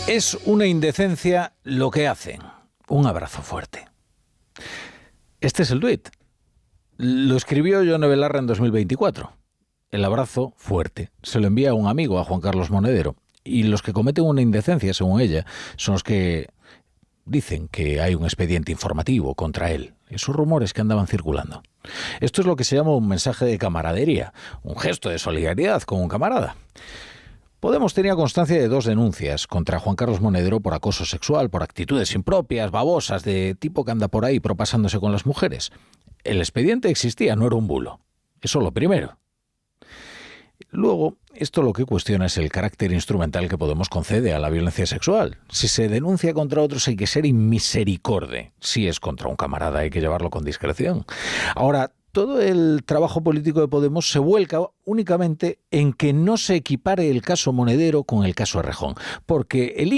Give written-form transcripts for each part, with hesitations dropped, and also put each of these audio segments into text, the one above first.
Es una indecencia lo que hacen. Un abrazo fuerte. Este es el tuit. Lo escribió Yone Belarra en 2024. El abrazo fuerte se lo envía a un amigo, a Juan Carlos Monedero. Y los que cometen una indecencia, según ella, son los que dicen que hay un expediente informativo contra él. Esos rumores que andaban circulando. Esto es lo que se llama un mensaje de camaradería, un gesto de solidaridad con un camarada. Podemos tenía constancia de 2 denuncias contra Juan Carlos Monedero por acoso sexual, por actitudes impropias, babosas, de tipo que anda por ahí propasándose con las mujeres. El expediente existía, no era un bulo. Eso lo primero. Luego, esto lo que cuestiona es el carácter instrumental que Podemos concede a la violencia sexual. Si se denuncia contra otros hay que ser inmisericorde. Si es contra un camarada hay que llevarlo con discreción. Ahora, todo el trabajo político de Podemos se vuelca únicamente en que no se equipare el caso Monedero con el caso Errejón. Porque el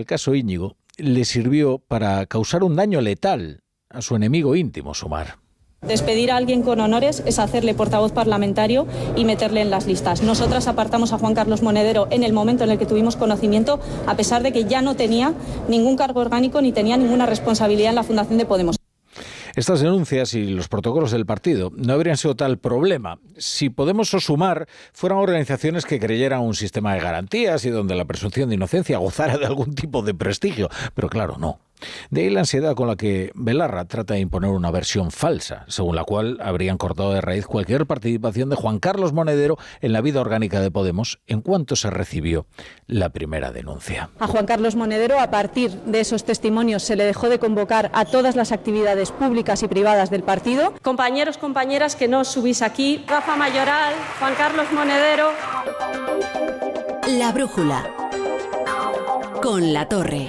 caso Íñigo, le sirvió para causar un daño letal a su enemigo íntimo, Sumar. Despedir a alguien con honores es hacerle portavoz parlamentario y meterle en las listas. Nosotras apartamos a Juan Carlos Monedero en el momento en el que tuvimos conocimiento, a pesar de que ya no tenía ningún cargo orgánico ni tenía ninguna responsabilidad en la fundación de Podemos. Estas denuncias y los protocolos del partido no habrían sido tal problema si Podemos o Sumar fueran organizaciones que creyeran un sistema de garantías y donde la presunción de inocencia gozara de algún tipo de prestigio. Pero claro, no. De ahí la ansiedad con la que Belarra trata de imponer una versión falsa, según la cual habrían cortado de raíz cualquier participación de Juan Carlos Monedero en la vida orgánica de Podemos en cuanto se recibió la primera denuncia. A Juan Carlos Monedero, a partir de esos testimonios, se le dejó de convocar a todas las actividades públicas y privadas del partido. Compañeros, compañeras, que no os subís aquí. Rafa Mayoral, Juan Carlos Monedero. La brújula. Con La Torre.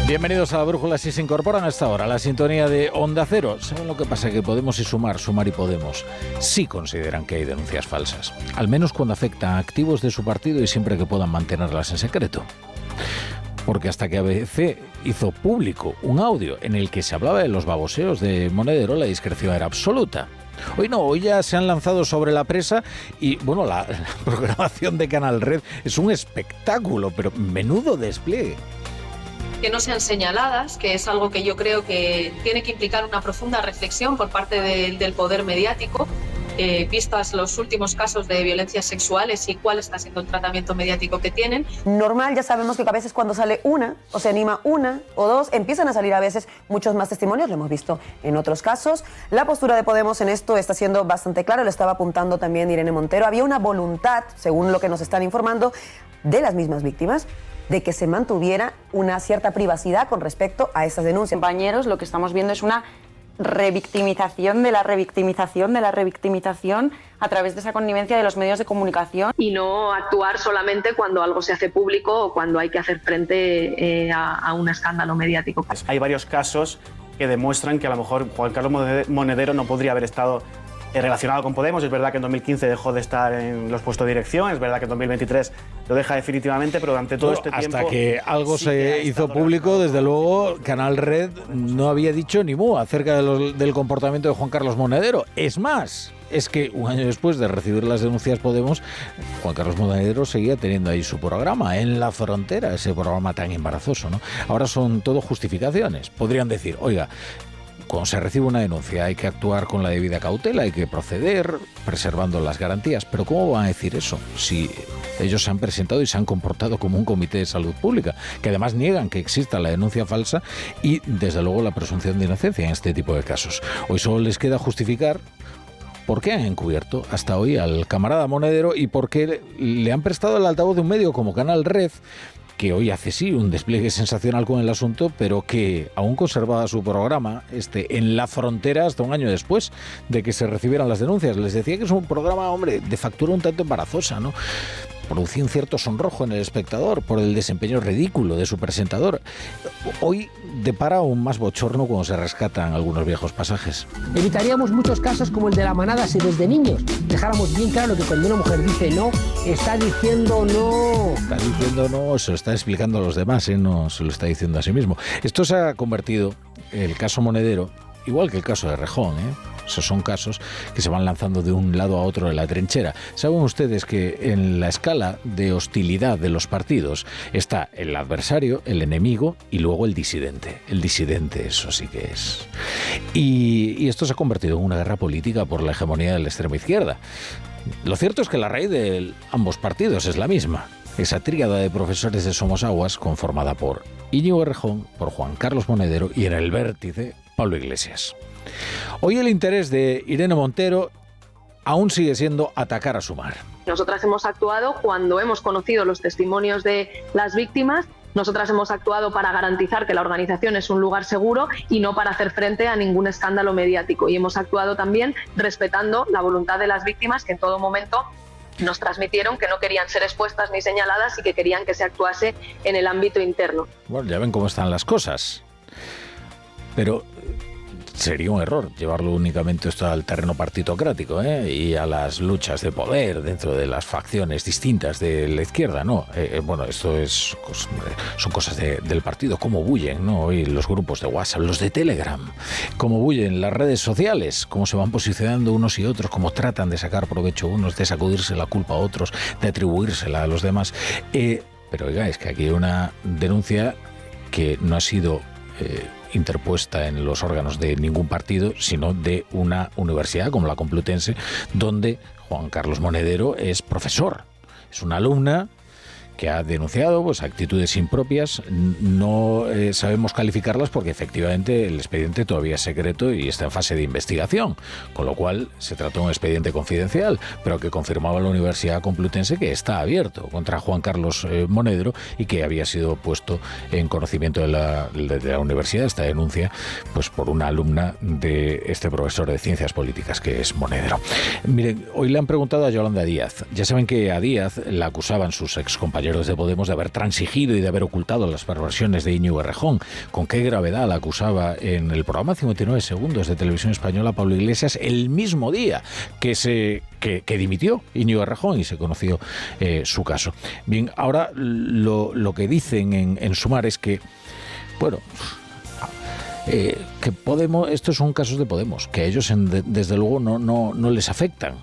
Bienvenidos a La Brújula. Si se incorporan a esta hora a la sintonía de Onda Cero, ¿saben lo que pasa? Que Podemos y Sumar y Podemos, sí consideran que hay denuncias falsas. Al menos cuando afectan a activos de su partido y siempre que puedan mantenerlas en secreto. Porque hasta que ABC hizo público un audio en el que se hablaba de los baboseos de Monedero, la discreción era absoluta. Hoy no, hoy ya se han lanzado sobre la presa y, bueno, la programación de Canal Red es un espectáculo, pero menudo despliegue. Que no sean señaladas, que es algo que yo creo que tiene que implicar una profunda reflexión por parte del poder mediático, vistas los últimos casos de violencias sexuales y cuál está siendo el tratamiento mediático que tienen. Normal, ya sabemos que a veces cuando sale una, o se anima una o dos, empiezan a salir a veces muchos más testimonios, lo hemos visto en otros casos. La postura de Podemos en esto está siendo bastante clara, lo estaba apuntando también Irene Montero. Había una voluntad, según lo que nos están informando, de las mismas víctimas, de que se mantuviera una cierta privacidad con respecto a esas denuncias. Compañeros, lo que estamos viendo es una revictimización de la revictimización de la revictimización a través de esa connivencia de los medios de comunicación. Y no actuar solamente cuando algo se hace público o cuando hay que hacer frente a un escándalo mediático. Hay varios casos que demuestran que a lo mejor Juan Carlos Monedero no podría haber estado relacionado con Podemos. Es verdad que en 2015 dejó de estar en los puestos de dirección, es verdad que en 2023 lo deja definitivamente, pero durante todo este tiempo... Hasta que algo sí se hizo público, desde luego, Canal Red no había dicho ni mu acerca del comportamiento de Juan Carlos Monedero. Es más, es que un año después de recibir las denuncias Podemos, Juan Carlos Monedero seguía teniendo ahí su programa, En la Frontera, ese programa tan embarazoso, ¿no? Ahora son todo justificaciones. Podrían decir, oiga, cuando se recibe una denuncia hay que actuar con la debida cautela, hay que proceder preservando las garantías. Pero ¿cómo van a decir eso si ellos se han presentado y se han comportado como un comité de salud pública, que además niegan que exista la denuncia falsa y, desde luego, la presunción de inocencia en este tipo de casos? Hoy solo les queda justificar por qué han encubierto hasta hoy al camarada Monedero y por qué le han prestado el altavoz de un medio como Canal Red, que hoy hace sí un despliegue sensacional con el asunto, pero que aún conservaba su programa En la Frontera hasta un año después de que se recibieran las denuncias. Les decía que es un programa, hombre, de factura un tanto embarazosa, ¿no? Producía un cierto sonrojo en el espectador por el desempeño ridículo de su presentador. Hoy depara aún más bochorno cuando se rescatan algunos viejos pasajes. Evitaríamos muchos casos como el de la manada si desde niños dejáramos bien claro que cuando una mujer dice no, está diciendo no. Está diciendo no, se lo está explicando a los demás, no se lo está diciendo a sí mismo. Esto se ha convertido, el caso Monedero, igual que el caso de Errejón, Esos son casos que se van lanzando de un lado a otro de la trinchera. Saben ustedes que en la escala de hostilidad de los partidos está el adversario, el enemigo y luego el disidente. El disidente, eso sí que es. Y esto se ha convertido en una guerra política por la hegemonía de la extrema izquierda. Lo cierto es que la raíz de ambos partidos es la misma. Esa tríada de profesores de Somosaguas conformada por Íñigo Errejón, por Juan Carlos Monedero y en el vértice Pablo Iglesias. Hoy el interés de Irene Montero aún sigue siendo atacar a Sumar. Nosotras hemos actuado cuando hemos conocido los testimonios de las víctimas. Nosotras hemos actuado para garantizar que la organización es un lugar seguro y no para hacer frente a ningún escándalo mediático. Y hemos actuado también respetando la voluntad de las víctimas, que en todo momento nos transmitieron que no querían ser expuestas ni señaladas y que querían que se actuase en el ámbito interno. Bueno, ya ven cómo están las cosas. Pero sería un error llevarlo únicamente esto al terreno partitocrático, y a las luchas de poder dentro de las facciones distintas de la izquierda, ¿no? Bueno, esto son cosas del partido, cómo bullen, ¿no? Y los grupos de WhatsApp, los de Telegram, cómo bullen las redes sociales, cómo se van posicionando unos y otros, cómo tratan de sacar provecho unos, de sacudirse la culpa a otros, de atribuírsela a los demás. Pero oiga, es que aquí hay una denuncia que no ha sido interpuesta en los órganos de ningún partido, sino de una universidad como la Complutense, donde Juan Carlos Monedero es profesor. Es una alumna que ha denunciado pues actitudes impropias. No sabemos calificarlas porque efectivamente el expediente todavía es secreto y está en fase de investigación, con lo cual se trató de un expediente confidencial, pero que confirmaba la Universidad Complutense que está abierto contra Juan Carlos Monedero y que había sido puesto en conocimiento de la universidad esta denuncia pues por una alumna de este profesor de Ciencias Políticas que es Monedero. Miren, hoy le han preguntado a Yolanda Díaz. Ya saben que a Díaz la acusaban sus excompañeros de Podemos de haber transigido y de haber ocultado las perversiones de Íñigo Errejón. ¿Con qué gravedad la acusaba en el programa 59 segundos de Televisión Española Pablo Iglesias el mismo día que dimitió Íñigo Errejón y se conoció su caso? Bien, ahora lo que dicen en Sumar es que, bueno, que Podemos, estos son casos de Podemos, que a ellos desde luego no les afectan.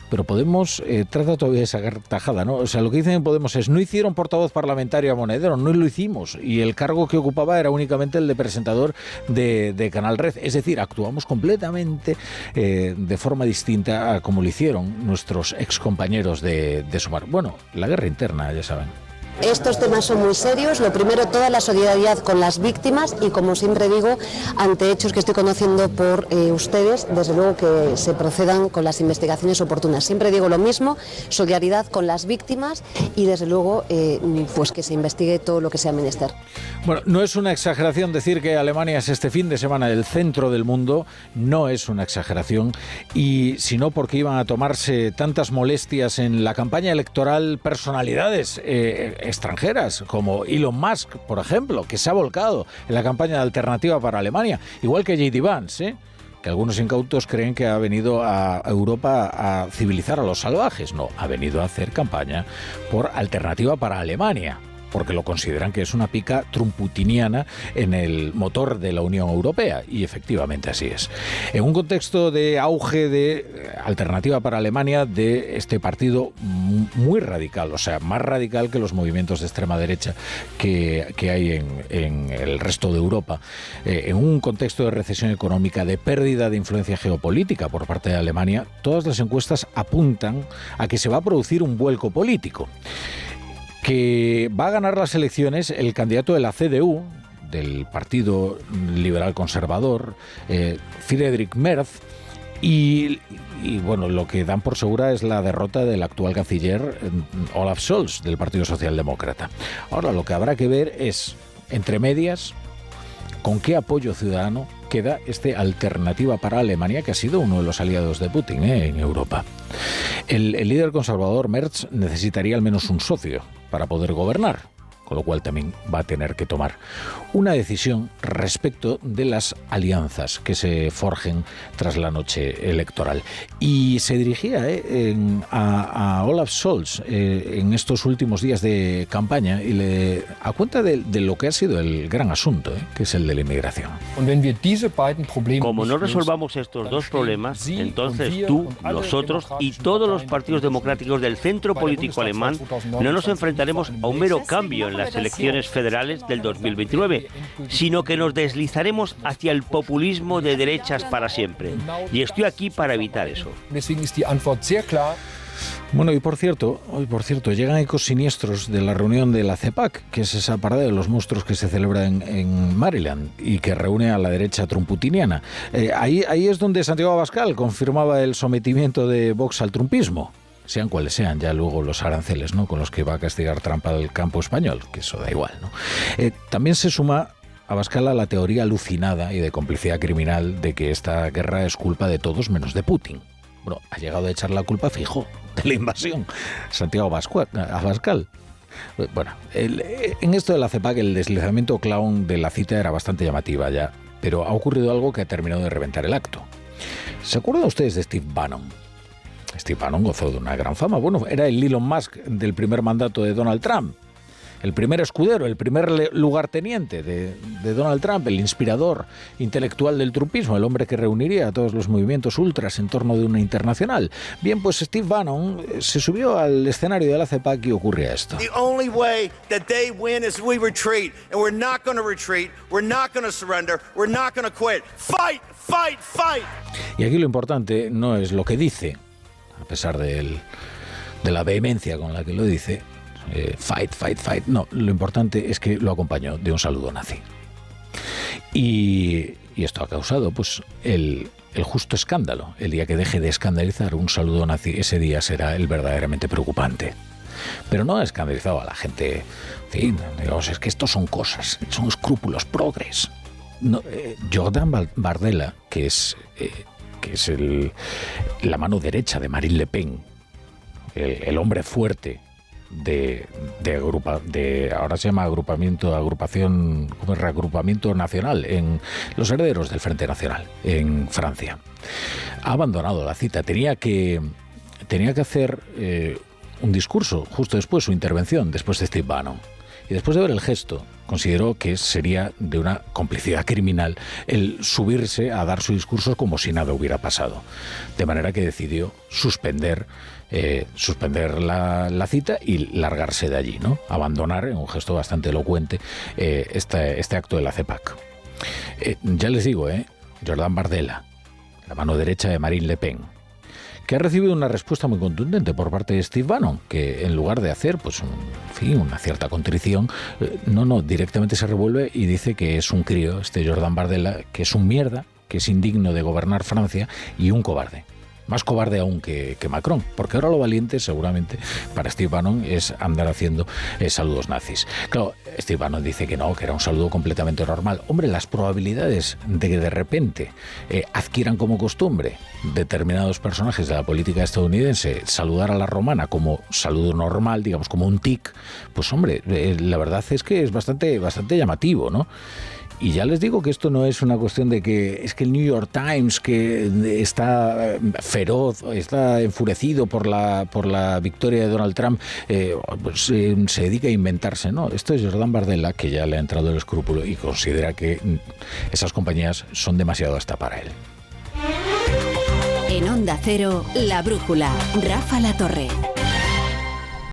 Pero Podemos trata todavía de sacar tajada, ¿no? O sea, lo que dicen en Podemos es: no hicieron portavoz parlamentario a Monedero, no lo hicimos. Y el cargo que ocupaba era únicamente el de presentador de Canal Red. Es decir, actuamos completamente de forma distinta a como lo hicieron nuestros excompañeros de Sumar. Bueno, la guerra interna, ya saben. Estos temas son muy serios. Lo primero, toda la solidaridad con las víctimas y, como siempre digo, ante hechos que estoy conociendo por ustedes, desde luego que se procedan con las investigaciones oportunas. Siempre digo lo mismo: solidaridad con las víctimas y, desde luego, pues que se investigue todo lo que sea menester. Bueno, no es una exageración decir que Alemania es este fin de semana el centro del mundo. No es una exageración, y si no, porque iban a tomarse tantas molestias en la campaña electoral personalidades extranjeras, como Elon Musk, por ejemplo, que se ha volcado en la campaña de Alternativa para Alemania, igual que J.D. Vance, que algunos incautos creen que ha venido a Europa a civilizar a los salvajes. No, ha venido a hacer campaña por Alternativa para Alemania, porque lo consideran que es una pica trumputiniana en el motor de la Unión Europea, y efectivamente así es. En un contexto de auge de Alternativa para Alemania, de este partido muy radical, o sea, más radical que los movimientos de extrema derecha que hay en el resto de Europa, en un contexto de recesión económica, de pérdida de influencia geopolítica por parte de Alemania, todas las encuestas apuntan a que se va a producir un vuelco político, que va a ganar las elecciones el candidato de la CDU, del Partido Liberal Conservador, Friedrich Merz, y bueno, lo que dan por segura es la derrota del actual canciller Olaf Scholz, del Partido Socialdemócrata. Ahora, lo que habrá que ver es, entre medias, con qué apoyo ciudadano queda este Alternativa para Alemania, que ha sido uno de los aliados de Putin en Europa. El líder conservador Merz necesitaría al menos un socio para poder gobernar, con lo cual también va a tener que tomar una decisión respecto de las alianzas que se forjen tras la noche electoral. Y se dirigía a Olaf Scholz en estos últimos días de campaña y a cuenta de lo que ha sido el gran asunto, que es el de la inmigración. Como no resolvamos estos dos problemas, entonces tú, nosotros y todos los partidos democráticos del centro político alemán no nos enfrentaremos a un mero cambio en las elecciones federales del 2029, sino que nos deslizaremos hacia el populismo de derechas para siempre. Y estoy aquí para evitar eso. Bueno, y por cierto, llegan ecos siniestros de la reunión de la CEPAC, que es esa parada de los monstruos que se celebra en Maryland y que reúne a la derecha trumputiniana. Ahí es donde Santiago Abascal confirmaba el sometimiento de Vox al trumpismo. Sean cuales sean ya luego los aranceles, ¿no?, con los que va a castigar Trump al campo español, que eso da igual, ¿no? También se suma Abascal a la teoría alucinada y de complicidad criminal de que esta guerra es culpa de todos menos de Putin. Bueno, ha llegado a echar la culpa fijo de la invasión Santiago Abascal. Bueno, en esto de la CEPAC el deslizamiento clown de la cita era bastante llamativa ya, pero ha ocurrido algo que ha terminado de reventar el acto. ¿Se acuerdan ustedes de Steve Bannon? Steve Bannon gozó de una gran fama. Bueno, era el Elon Musk del primer mandato de Donald Trump. El primer escudero, el primer lugarteniente de Donald Trump, el inspirador intelectual del trumpismo, el hombre que reuniría a todos los movimientos ultras en torno de una internacional. Bien, pues Steve Bannon se subió al escenario de la CEPAC y ocurría esto. The only way that they win is we retreat, and we're not going to retreat, we're not going to surrender, we're not going to quit. Fight, fight, fight. Y aquí lo importante no es lo que dice, a pesar de la vehemencia con la que lo dice, fight, fight, fight. No, lo importante es que lo acompañó de un saludo nazi. Y esto ha causado pues el justo escándalo. El día que deje de escandalizar un saludo nazi, ese día será el verdaderamente preocupante. Pero no ha escandalizado a la gente. En fin, digamos, es que estos son cosas, son escrúpulos progres. No, Jordan Bardella, que es la mano derecha de Marine Le Pen, el hombre fuerte de ahora se llama reagrupamiento nacional, en los herederos del Frente Nacional en Francia, ha abandonado la cita. Tenía que hacer un discurso justo después, su intervención después de Steve Bannon, y después de ver el gesto consideró que sería de una complicidad criminal el subirse a dar su discurso como si nada hubiera pasado, de manera que decidió suspender la cita y largarse de allí, ¿no? Abandonar, en un gesto bastante elocuente, este acto de la CEPAC. Ya les digo, Jordan Bardella, la mano derecha de Marine Le Pen, que ha recibido una respuesta muy contundente por parte de Steve Bannon, que en lugar de hacer pues una cierta contrición, directamente se revuelve y dice que es un crío, Jordan Bardella, que es un mierda, que es indigno de gobernar Francia y un cobarde. Más cobarde aún que Macron, porque ahora lo valiente seguramente para Steve Bannon es andar haciendo saludos nazis. Claro, Steve Bannon dice que no, que era un saludo completamente normal. Hombre, las probabilidades de que de repente adquieran como costumbre determinados personajes de la política estadounidense saludar a la romana como saludo normal, digamos como un tic, pues hombre, la verdad es que es bastante llamativo, ¿no? Y ya les digo que esto no es una cuestión de que es que el New York Times, que está feroz, está enfurecido por la victoria de Donald Trump, se dedica a inventarse. No, esto es Jordan Bardella, que ya le ha entrado el escrúpulo y considera que esas compañías son demasiado hasta para él. En Onda Cero, La Brújula, Rafa La Torre.